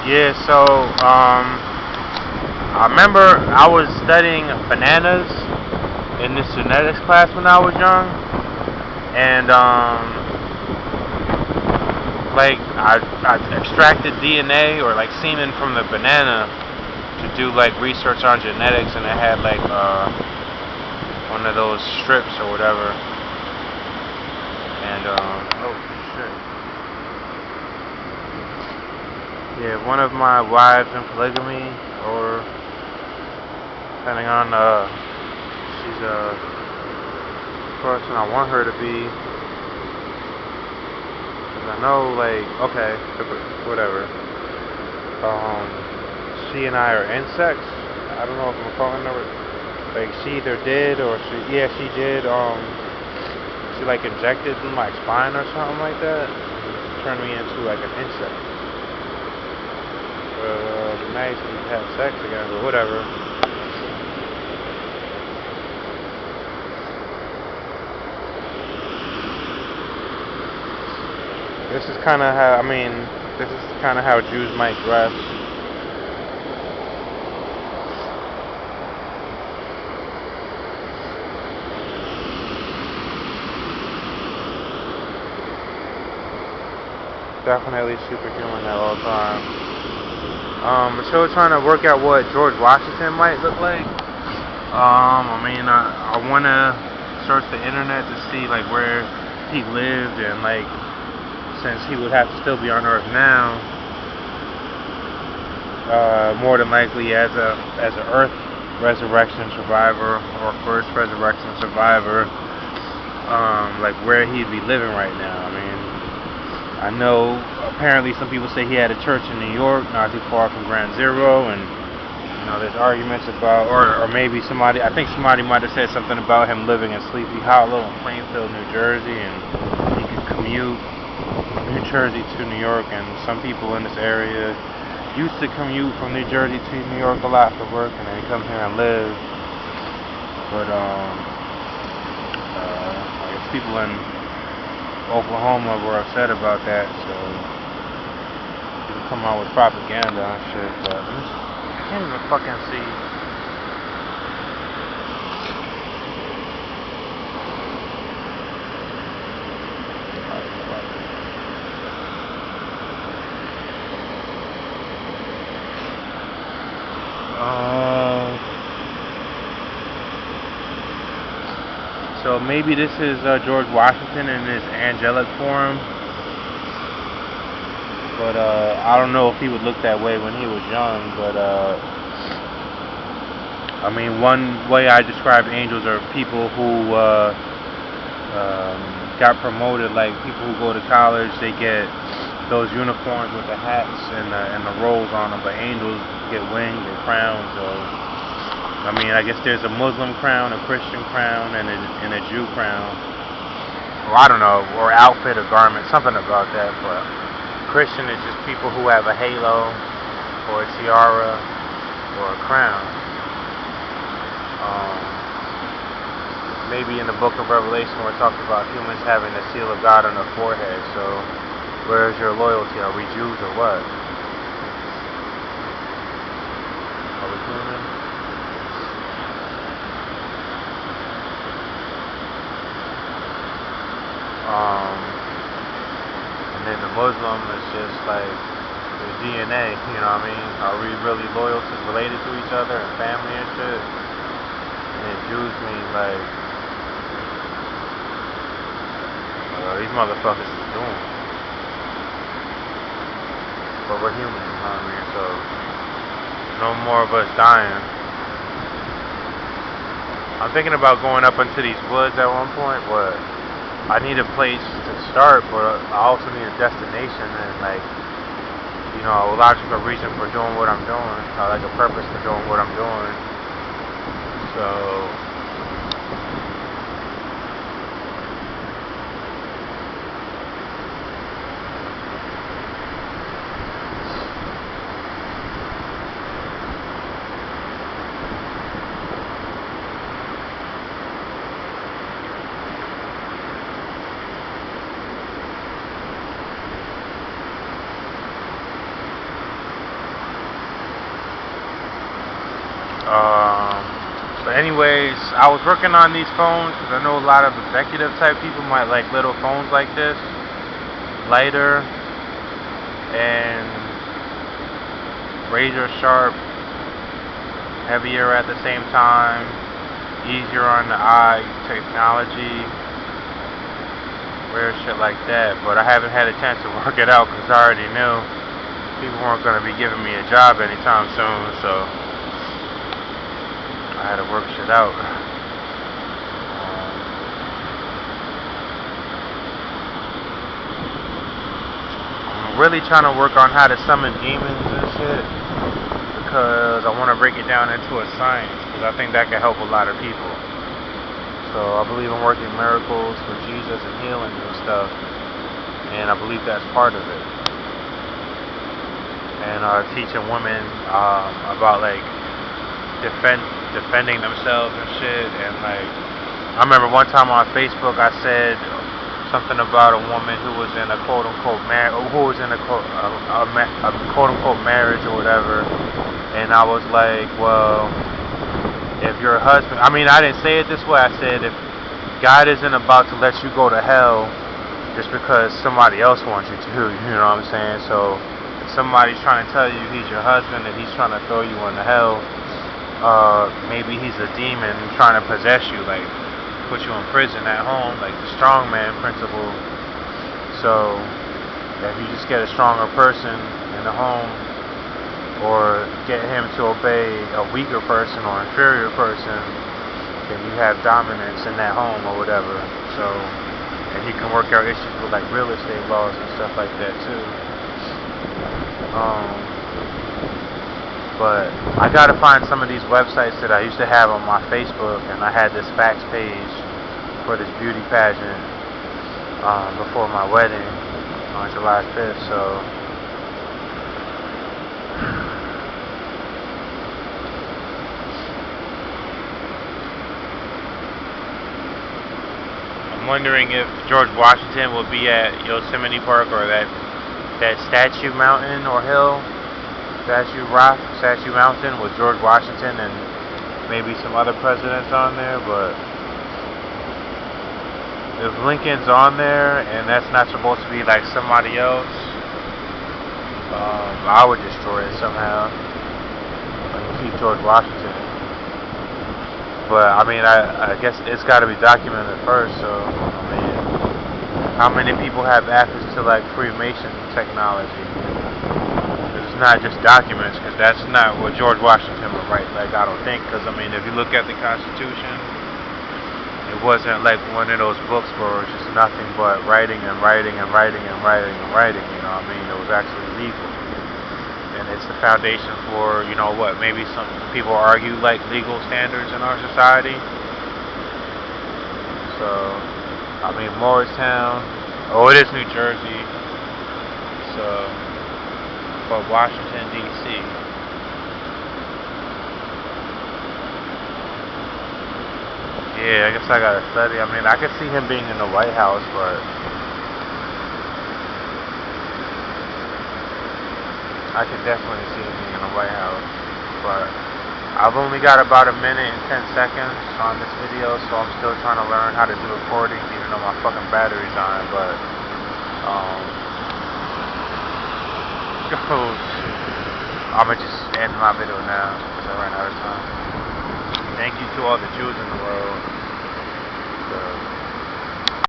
Yeah, so I remember I was studying bananas in this genetics class when I was young, and like I extracted DNA or like semen from the banana to do like research on genetics, and it had like one of those strips or whatever, and oh shit. Yeah, one of my wives in polygamy, or depending on she's a person I want her to be. Cause I know, like, okay, whatever. She and I are insects. I don't know if I'm calling her. Like, she either did or she did. She like injected in my spine or something like that, turned me into like an insect. Nice to have sex again, but whatever. This is kind of how, this is kind of how Jews might dress. Definitely superhuman at all times. I'm still trying to work out what George Washington might look like. I want to search the internet to see like where he lived, and like since he would have to still be on Earth now, more than likely as a Earth resurrection survivor or first resurrection survivor, like where he'd be living right now. I know apparently some people say he had a church in New York, not too far from Ground Zero, and there's arguments about, or maybe somebody, I think somebody might have said something about him living in Sleepy Hollow in Plainfield, New Jersey, and he could commute New Jersey to New York, and some people in this area used to commute from New Jersey to New York a lot for work, and then come here and live. But I guess people in Oklahoma were upset about that, so people come out with propaganda and shit, but I can't even fucking see. So maybe this is George Washington in his angelic form, but I don't know if he would look that way when he was young. But one way I describe angels are people who got promoted, like people who go to college. They get those uniforms with the hats and the rolls on them, but angels get wings or crowns. So I guess there's a Muslim crown, a Christian crown, and a Jew crown. Or I don't know, or outfit or garment, something about that. But Christian is just people who have a halo, or a tiara, or a crown. Maybe in the book of Revelation where it talks about humans having the seal of God on their forehead. So where is your loyalty? Are we Jews or what? Are we human? And then the Muslim is just like the DNA, you know what I mean? Are we really related to each other and family and shit? And then Jews mean like, these motherfuckers is doomed. But we're human, you know what I mean? So no more of us dying. I'm thinking about going up into these woods at one point, but I need a place to start, but I also need a destination and like, a logical reason for doing what I'm doing, like a purpose for doing what I'm doing. So But anyways, I was working on these phones because I know a lot of executive type people might like little phones like this, lighter and razor sharp, heavier at the same time, easier on the eye technology, weird shit like that. But I haven't had a chance to work it out because I already knew people weren't going to be giving me a job anytime soon, so I had to work shit out. I'm really trying to work on how to summon demons and shit because I want to break it down into a science because I think that can help a lot of people. So I believe in working miracles for Jesus and healing and stuff, and I believe that's part of it. And teaching women about like defending themselves and shit. And like I remember one time on Facebook I said something about a woman who was in a quote unquote quote unquote marriage or whatever, and I was like, well, if your husband, I mean, I didn't say it this way. I said if God isn't about to let you go to hell just because somebody else wants you to, you know what I'm saying? So if somebody's trying to tell you he's your husband and he's trying to throw you into hell, maybe he's a demon trying to possess you, like put you in prison at home, like the strongman principle. So if you just get a stronger person in the home, or get him to obey a weaker person or inferior person, then you have dominance in that home or whatever. So, and he can work out issues with like real estate laws and stuff like that too. But I gotta find some of these websites that I used to have on my Facebook, and I had this facts page for this beauty pageant before my wedding on July 5th. So I'm wondering if George Washington will be at Yosemite Park or that statue mountain or hill. Statue Mountain with George Washington and maybe some other presidents on there, but if Lincoln's on there and that's not supposed to be like somebody else, I would destroy it somehow and keep George Washington. But I mean, I guess it's got to be documented first. So I mean, how many people have access to like Freemason technology? Not just documents, because that's not what George Washington would write, like, I don't think, because I mean, if you look at the Constitution, it wasn't like one of those books where it was just nothing but writing and writing and writing and writing and writing, you know what I mean? It was actually legal, and it's the foundation for, you know what, maybe some people argue like legal standards in our society. So I mean, Morristown, oh, it is New Jersey, so but Washington, D.C. Yeah, I guess I gotta study. I mean, I could see him being in the White House, but I could definitely see him being in the White House. But I've only got about 1 minute and 10 seconds on this video, so I'm still trying to learn how to do recording, even though my fucking battery's on. But I'ma just end my video now because I ran out of time. Thank you to all the Jews in the world.